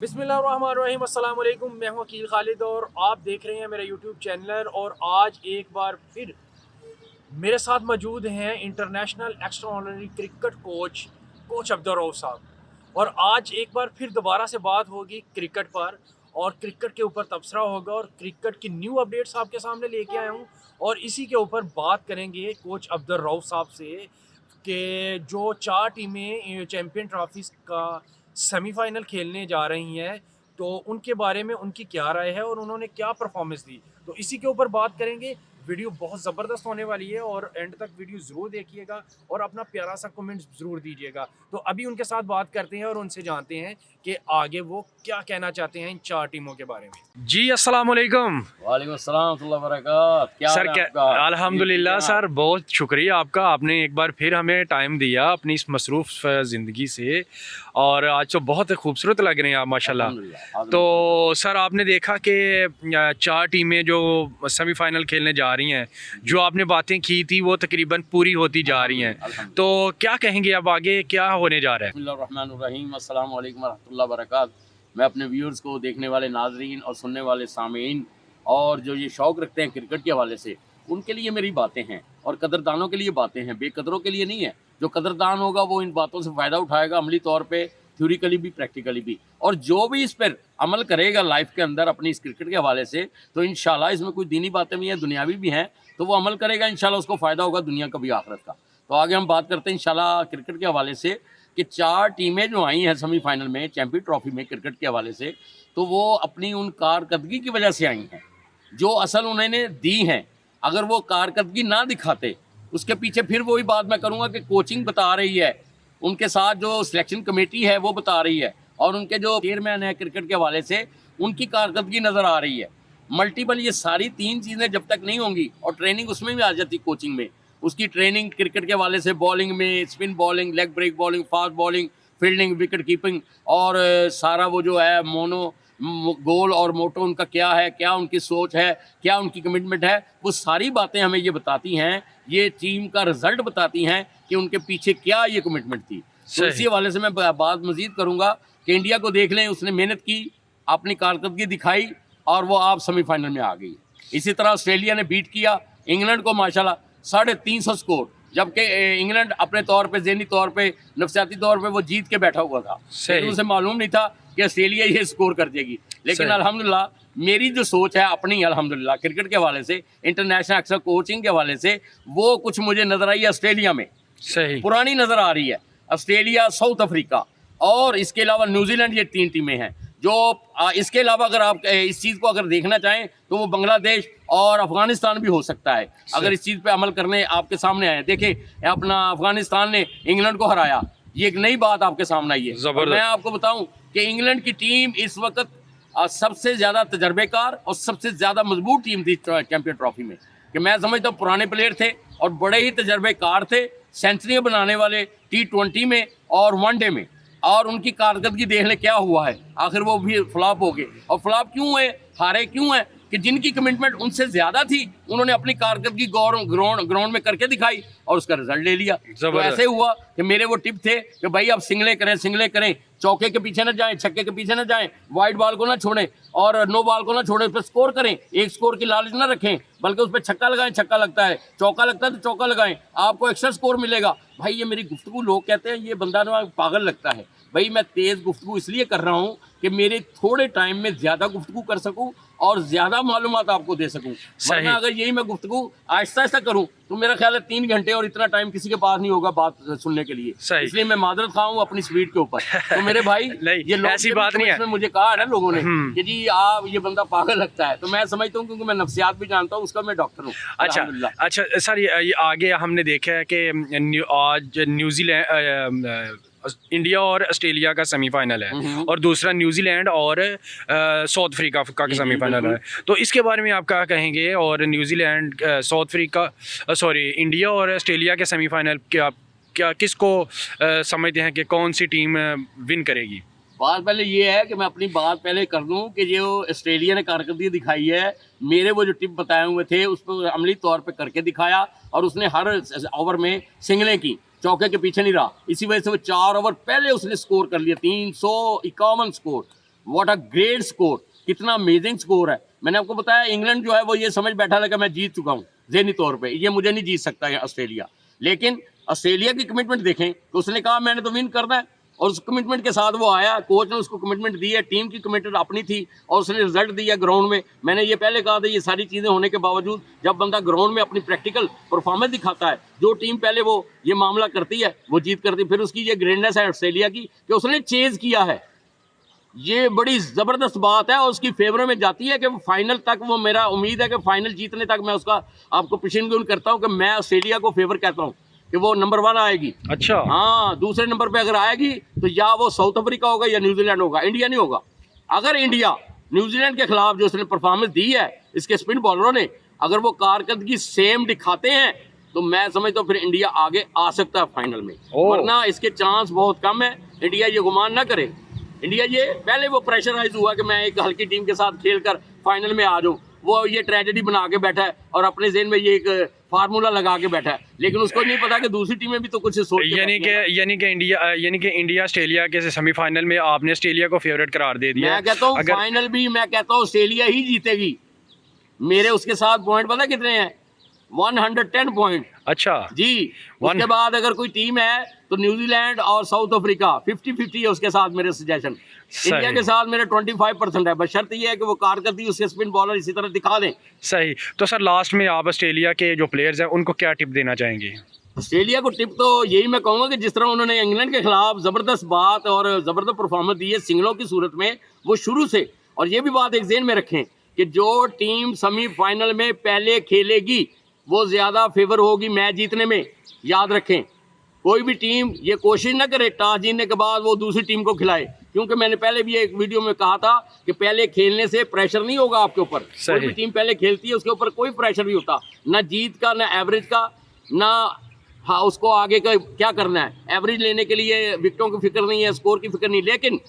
बिस्मिल्लाहिर्रहमानिर्रहीम अस्सलाम वालेकुम। मैं हूं अकील खालिद और आप देख रहे हैं मेरा यूट्यूब चैनल। और आज एक बार फिर मेरे साथ मौजूद हैं international extraordinary cricket coach Abdul Rauf साहब। और आज एक बार फिर दोबारा से बात होगी क्रिकेट पर, और क्रिकेट के ऊपर तबसरा होगा और क्रिकेट की न्यू अपडेट्स आपके सामने लेके आया हूँ। और इसी के ऊपर बात करेंगे कोच अब्दुल रऊफ साहब से कि जो 4 टीमें चैम्पियन ट्रॉफीज का सेमीफाइनल खेलने जा रही हैं, तो उनके बारे में उनकी क्या राय है और उन्होंने क्या परफॉर्मेंस दी, तो इसी के ऊपर बात करेंगे। वीडियो बहुत ज़बरदस्त होने वाली है और एंड तक वीडियो ज़रूर देखिएगा और अपना प्यारा सा कमेंट ज़रूर दीजिएगा। तो अभी उनके साथ बात करते हैं और उनसे जानते हैं कि आगे वो क्या कहना चाहते हैं इन 4 टीमों के बारे में। जी अस्सलाम वालेकुम। वालेकुम अस्सलाम वरहमतुल्लाहि वबरकातुहू। क्या सर हाल है क्या आपका? अल्हम्दुलिल्लाह सर, बहुत शुक्रिया आपका, आपने एक बार फिर हमें टाइम दिया अपनी इस मसरूफ़ ज़िंदगी से। और आज तो बहुत खूबसूरत लग रहे हैं आप माशाल्लाह। अल्हम्दुलिल्लाह। तो सर आपने देखा कि 4 टीमें जो सेमीफाइनल खेलने जा रही हैं, जो आपने बातें की थी वो तकरीबन पूरी होती जा रही हैं, अल्हम्दुलिल्लाह। तो क्या कहेंगे अब आगे क्या होने जा रहा है? बिस्मिल्लाहिर्रहमानिर्रहीम। अस्सलाम वालेकुम वरहमतुल्लाहि वबरकातुहू। मैं अपने व्यूअर्स को, देखने वाले नाज़रीन और सुनने वाले सामीन और जो ये शौक़ रखते हैं क्रिकेट के हवाले से, उनके लिए मेरी बातें हैं और कदरदानों के लिए बातें हैं, बेकदरों के लिए नहीं है। जो कदरदान होगा वो इन बातों से फ़ायदा उठाएगा, अमली तौर पे, थ्योरिकली भी, प्रैक्टिकली भी। और जो भी इस पर अमल करेगा लाइफ के अंदर अपनी इस क्रिकेट के हवाले से, तो इंशाल्लाह इसमें कुछ दीनी बातें भी हैं, दुनियावी भी हैं, तो वो अमल करेगा इंशाल्लाह, उसको फ़ायदा होगा दुनिया का भी आखिरत का। तो आगे हम बात करते हैं इंशाल्लाह क्रिकेट के हवाले से कि 4 टीमें जो आई हैं सेमीफाइनल में चैंपियन ट्रॉफी में क्रिकेट के हवाले से, तो वो अपनी उन कारकर्दगी की वजह से आई हैं जो असल उन्होंने दी हैं। अगर वो कारकर्दगी ना दिखाते, उसके पीछे फिर वही बात मैं करूँगा कि कोचिंग बता रही है, उनके साथ जो सिलेक्शन कमेटी है वो बता रही है, और उनके जो चेयरमैन है क्रिकेट के हवाले से, उनकी कारकर्दगी नज़र आ रही है। मल्टीपल ये सारी 3 चीज़ें जब तक नहीं होंगी, और ट्रेनिंग उसमें भी आ जाती कोचिंग में, उसकी ट्रेनिंग क्रिकेट के हवाले से बॉलिंग में, spin bowling, leg break bowling, fast bowling, fielding, wicket keeping, और सारा वो जो है गोल और मोटो उनका क्या है, क्या उनकी सोच है, क्या उनकी कमिटमेंट है, वो सारी बातें हमें ये बताती हैं, ये टीम का रिजल्ट बताती हैं कि उनके पीछे क्या ये कमिटमेंट थी। तो इसी हवाले से मैं बात मजीद करूँगा कि इंडिया को देख लें, उसने मेहनत की, अपनी कारकर्दगी दिखाई, और वो आप सेमीफाइनल में आ गई। इसी तरह ऑस्ट्रेलिया ने बीट किया इंग्लैंड को माशाल्लाह 350 स्कोर, जबकि इंग्लैंड अपने तौर पे, ज़हनी तौर पे, नफसियाती तौर पे वो जीत के बैठा हुआ था, लेकिन उसे मालूम नहीं था कि ऑस्ट्रेलिया ये स्कोर कर देगी। लेकिन अल्हम्दुलिल्लाह मेरी जो सोच है अपनी, अल्हम्दुलिल्लाह क्रिकेट के हवाले से, इंटरनेशनल एक्स्ट्रा कोचिंग के हवाले से, वो कुछ मुझे नज़र आई ऑस्ट्रेलिया में, सही पुरानी नज़र आ रही है। ऑस्ट्रेलिया, साउथ अफ्रीका और इसके अलावा न्यूजीलैंड, ये 3 टीमें हैं जो इसके अलावा अगर आप इस चीज़ को अगर देखना चाहें तो वो बांग्लादेश और अफगानिस्तान भी हो सकता है, अगर इस चीज़ पे अमल करने आपके सामने आए। देखें अपना अफगानिस्तान ने इंग्लैंड को हराया, ये एक नई बात आपके सामने आई है। मैं आपको बताऊं कि इंग्लैंड की टीम इस वक्त सबसे ज़्यादा तजर्बेकार और सबसे ज़्यादा मजबूत टीम थी चैंपियन ट्रॉफी में, कि मैं समझता हूँ पुराने प्लेयर थे और बड़े ही तजर्बेकार थे, सेंचुरियाँ बनाने वाले T20 में और वनडे में। और उनकी कारकर्दगी देख ले क्या हुआ है, आखिर वो भी फ्लॉप हो गए। और फ्लॉप क्यों हुए, हारे क्यों हैं, कि जिनकी कमिटमेंट उनसे ज़्यादा थी, उन्होंने अपनी कारकर्दगी ग्राउंड में करके दिखाई और उसका रिजल्ट ले लिया। तो ऐसे हुआ कि मेरे वो टिप थे कि भाई आप सिंगले करें, चौके के पीछे ना जाएं, छक्के के पीछे ना जाएं, वाइड बॉल को ना छोड़ें और नो बॉल को ना छोड़ें, उस पर स्कोर करें, एक स्कोर की लालच ना रखें, बल्कि उस पर छक्का लगाएं, छक्का लगता है, चौका लगता है तो चौका लगाएं, आपको एक्स्ट्रा स्कोर मिलेगा। भाई ये मेरी गुफ्तगू लोग कहते हैं ये बंदा ना पागल लगता है। भाई मैं तेज़ गुफ्तगू इसलिए कर रहा हूँ कि मेरे थोड़े टाइम में ज़्यादा गुफ्तगू कर सकूँ और ज़्यादा मालूमात आपको दे सकूँ। वरना अगर यही मैं गुफ्तगू आहिस्ता आहिस्ता करूँ तो मेरा ख्याल है 3 घंटे और इतना टाइम किसी के पास नहीं होगा बात सुनने के लिए। इसलिए मैं माजरत खा हूँ अपनी स्पीड के ऊपर। तो मेरे भाई ये ऐसी बात नहीं है, मुझे कहा है ना लोगों ने कि जी आप ये बंदा पागल लगता है, तो मैं समझता हूँ क्योंकि मैं नफ्सियात भी जानता हूँ, उसका मैं डॉक्टर हूँ। अच्छा सर, ये आगे हमने देखा है कि आज न्यूजीलैंड, इंडिया और ऑस्ट्रेलिया का सेमीफाइनल है और दूसरा न्यूजीलैंड और साउथ अफ्रीका का सेमीफाइनल है, तो इसके बारे में आप क्या कहेंगे? और New Zealand, south Africa, sorry India और ऑस्ट्रेलिया के सेमीफाइनल क्या किसको समझते हैं कि कौन सी टीम विन करेगी? बात पहले ये है कि मैं अपनी बात पहले कर दूं कि जो ऑस्ट्रेलिया ने कारकर्दगी दिखाई है, मेरे वो जो टिप बताए हुए थे उस पर अमली तौर पे करके दिखाया, और उसने हर ओवर में सिंगलें की, चौके के पीछे नहीं रहा। इसी वजह से वो 4 ओवर पहले उसने स्कोर कर लिया, 351 score. What a great score, कितना अमेजिंग स्कोर है। मैंने आपको बताया इंग्लैंड जो है वो ये समझ बैठा था कि मैं जीत चुका हूँ ज़हनी तौर पे, ये मुझे नहीं जीत सकता है ऑस्ट्रेलिया। लेकिन ऑस्ट्रेलिया की कमिटमेंट देखें तो उसने कहा मैंने तो विन करना है, और उस कमिटमेंट के साथ वो आया, कोच ने उसको कमिटमेंट दी है, टीम की कमिटमेंट अपनी थी और उसने रिजल्ट दिया ग्राउंड में। मैंने ये पहले कहा था, ये सारी चीज़ें होने के बावजूद जब बंदा ग्राउंड में अपनी प्रैक्टिकल परफॉर्मेंस दिखाता है, जो टीम पहले वो ये मामला करती है वो जीत करती है। फिर उसकी ये ग्रेटनेस है ऑस्ट्रेलिया की कि उसने चेज किया है, ये बड़ी ज़बरदस्त बात है और उसकी फेवर में जाती है कि वो फाइनल तक, वो मेरा उम्मीद है कि फाइनल जीतने तक मैं उसका आपको पिछन गुन करता हूँ कि मैं ऑस्ट्रेलिया को फेवर कहता हूँ कि वो नंबर 1 आएगी। अच्छा, हाँ, दूसरे नंबर पे अगर आएगी तो या वो साउथ अफ्रीका होगा या न्यूजीलैंड होगा, इंडिया नहीं होगा। अगर इंडिया न्यूजीलैंड के खिलाफ जो उसने परफॉर्मेंस दी है इसके स्पिन बॉलरों ने, अगर वो कारकर्दगी सेम दिखाते हैं तो मैं समझता हूँ फिर इंडिया आगे आ सकता है फाइनल में, वरना इसके चांस बहुत कम है। इंडिया ये गुमान ना करे, इंडिया ये पहले वो प्रेशराइज हुआ कि मैं एक हल्की टीम के साथ खेलकर फाइनल में आ जाऊं, वो ये ट्रेजेडी बना के बैठा है और अपने ज़हन में ये एक फार्मूला लगा के बैठा है, लेकिन उसको नहीं पता कि दूसरी टीमें भी तो कुछ सोच के यानी कि इंडिया ऑस्ट्रेलिया के सेमीफाइनल में आपने ऑस्ट्रेलिया को फेवरेट करार दे दिया। मैं कहता हूँ फाइनल भी मैं कहता हूँ ऑस्ट्रेलिया ही जीतेगी। मेरे उसके साथ पॉइंट पता कितने हैं? 110 पॉइंट। अच्छा जी, उसके बाद अगर कोई टीम है तो न्यूजीलैंड और साउथ अफ्रीका 50-50 है उसके साथ मेरे सजेशन। इंडिया के साथ मेरे 25% है, बस शर्त ये है कि वो कारकर्दगी उसके स्पिन बॉलर इसी तरह दिखा दें। सही। तो सर लास्ट में आप ऑस्ट्रेलिया के जो प्लेयर्स हैं उनको क्या टिप देना चाहेंगे? ऑस्ट्रेलिया को टिप तो यही मैं कहूँगा कि जिस तरह उन्होंने इंग्लैंड के खिलाफ ज़बरदस्त बात और ज़बरदस्त परफॉर्मेंस दी है सिंगलों की सूरत में, वो शुरू से, और ये भी बात एक ज़हन में रखें कि जो टीम सेमीफाइनल में पहले खेलेगी वो ज़्यादा फेवर होगी मैच जीतने में। याद रखें, कोई भी टीम ये कोशिश ना करे टॉस जीतने के बाद वो दूसरी टीम को खिलाए, क्योंकि मैंने पहले भी एक वीडियो में कहा था कि पहले खेलने से प्रेशर नहीं होगा आपके ऊपर। कोई भी टीम पहले खेलती है उसके ऊपर कोई प्रेशर नहीं होता, ना जीत का, ना एवरेज का, ना हाँ उसको आगे का क्या करना है। एवरेज लेने के लिए विकेटों की फिक्र नहीं है, स्कोर की फिक्र नहीं, लेकिन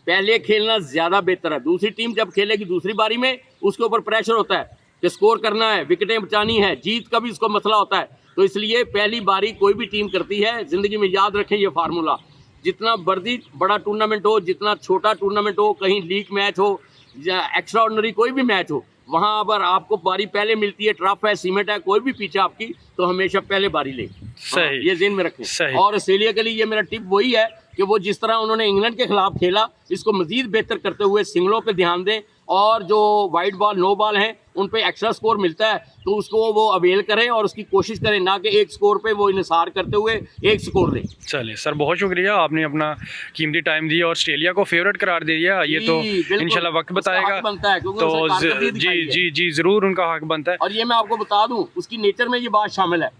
पहले खेलना ज़्यादा बेहतर है। दूसरी टीम जब खेलेगी दूसरी बारी में उसके ऊपर प्रेशर होता है कि स्कोर करना है, विकेटें बचानी है, जीत का भी उसको मसला होता है। तो इसलिए पहली बारी कोई भी टीम करती है, ज़िंदगी में याद रखें ये फार्मूला, जितना बड़ा टूर्नामेंट हो, जितना छोटा टूर्नामेंट हो, कहीं लीग मैच हो या एक्स्ट्रा ऑर्डिनरी कोई भी मैच हो, वहाँ अगर आपको बारी पहले मिलती है, ट्रफ है, सीमेंट है, कोई भी पीछे आपकी, तो हमेशा पहले बारी ले। सही। ये ज़हन में रखें। और ऑस्ट्रेलिया के लिए ये मेरा टिप वही है कि वो जिस तरह उन्होंने इंग्लैंड के खिलाफ खेला इसको मजीद बेहतर करते हुए सिंगलों पे ध्यान दें, और जो वाइड बॉल नो बॉल हैं उन पे एक्स्ट्रा स्कोर मिलता है तो उसको वो अवेल करें और उसकी कोशिश करें, ना कि एक स्कोर पे वो इन्हिसार करते हुए एक स्कोर लें। चलिए सर, बहुत शुक्रिया, आपने अपना कीमती टाइम दिया और ऑस्ट्रेलिया को फेवरेट करार दे दिया। ये तो इंशाल्लाह वक्त बताएगा, तो जी ज़रूर उनका हक बनता है। और ये मैं आपको बता दूं उसकी नेचर में ये बात शामिल है।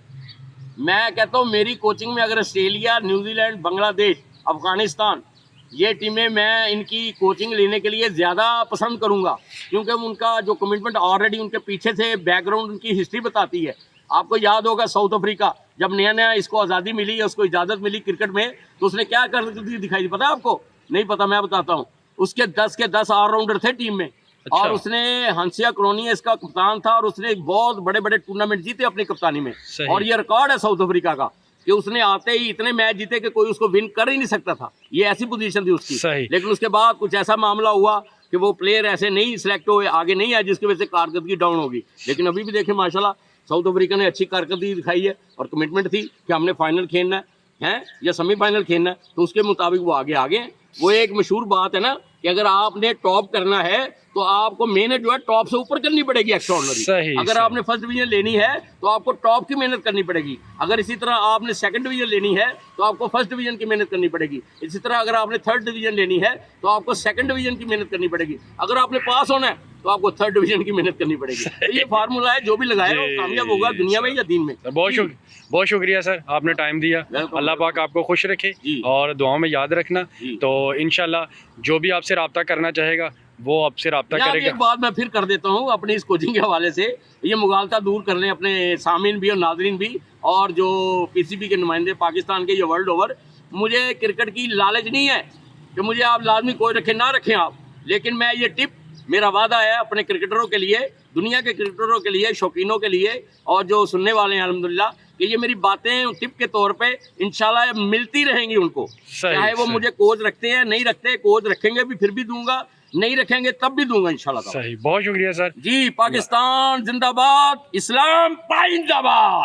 मैं कहता हूँ मेरी कोचिंग में अगर ऑस्ट्रेलिया, न्यूजीलैंड, बांग्लादेश, अफगानिस्तान, ये टीमें मैं इनकी कोचिंग लेने के लिए ज़्यादा पसंद करूंगा, क्योंकि उनका जो कमिटमेंट ऑलरेडी उनके पीछे से बैकग्राउंड उनकी हिस्ट्री बताती है। आपको याद होगा साउथ अफ्रीका जब नया नया इसको आज़ादी मिली, उसको इजाज़त मिली क्रिकेट में, तो उसने क्या कर दिखाई दी पता है आपको? नहीं पता, मैं बताता हूँ। उसके 10 के 10 ऑलराउंडर थे टीम में। अच्छा। और उसने हंसिया क्रोनिया इसका कप्तान था और उसने बहुत बड़े बड़े टूर्नामेंट जीते अपनी कप्तानी में। और ये रिकॉर्ड है साउथ अफ्रीका का कि उसने आते ही इतने मैच जीते कि कोई उसको विन कर ही नहीं सकता था, ये ऐसी पोजीशन थी उसकी। लेकिन उसके बाद कुछ ऐसा मामला हुआ कि वो प्लेयर ऐसे नहीं सिलेक्ट हुए, आगे नहीं आए, जिसकी वजह से कारकर्दगी डाउन होगी। लेकिन अभी भी देखें माशाल्लाह साउथ अफ्रीका ने अच्छी कारकर्दगी दिखाई है और कमिटमेंट थी कि हमने फाइनल खेलना है या सेमीफाइनल खेलना है, तो उसके मुताबिक वो आगे आ गए। वो एक मशहूर बात है ना कि अगर आपने टॉप करना है तो आपको मेहनत जो है टॉप से ऊपर करनी पड़ेगी, एक्स्ट्राऑर्डिनरी। अगर आपने फर्स्ट डिवीजन लेनी है तो आपको टॉप की मेहनत करनी पड़ेगी। अगर इसी तरह आपने सेकंड डिवीजन लेनी है तो आपको फर्स्ट डिवीजन की मेहनत करनी पड़ेगी। इसी तरह अगर आपने थर्ड डिवीजन लेनी है तो आपको सेकंड डिवीजन की मेहनत करनी पड़ेगी। अगर आपने पास होना है तो आपको थर्ड डिवीजन की मेहनत करनी पड़ेगी। तो ये फार्मूला है, जो भी लगाएगा वो कामयाब होगा दुनिया में या दीन में। बहुत शुक्रिया सर, आपने टाइम दिया। अल्लाह पाक आपको खुश रखे और दुआओं में याद रखना। तो इंशाल्लाह जो भी आपसे रब्ता करना चाहेगा वो आपसे रब्ता करेगा। एक बात मैं फिर कर देता हूँ अपनी इस कोचिंग के हवाले से, ये मुगालता दूर कर लें अपने सामीन भी और नाजरीन भी, और जो पीसीबी के नुमाइंदे पाकिस्तान के या वर्ल्ड ओवर। मुझे क्रिकेट की लालच नहीं है कि मुझे आप लाजमी कोच रखें ना रखें आप, लेकिन मैं ये टिप, मेरा वादा है अपने क्रिकेटरों के लिए, दुनिया के क्रिकेटरों के लिए, शौकीनों के लिए और जो सुनने वाले हैं अल्हम्दुलिल्लाह, कि ये मेरी बातें टिप के तौर पे इंशाल्लाह मिलती रहेंगी उनको। चाहे वो मुझे कोच रखते हैं नहीं रखते, कोच रखेंगे भी फिर भी दूंगा, नहीं रखेंगे तब भी दूंगा इंशाल्लाह ताला। सही, बहुत शुक्रिया सर। जी, पाकिस्तान जिंदाबाद, इस्लाम पाइंदाबाद।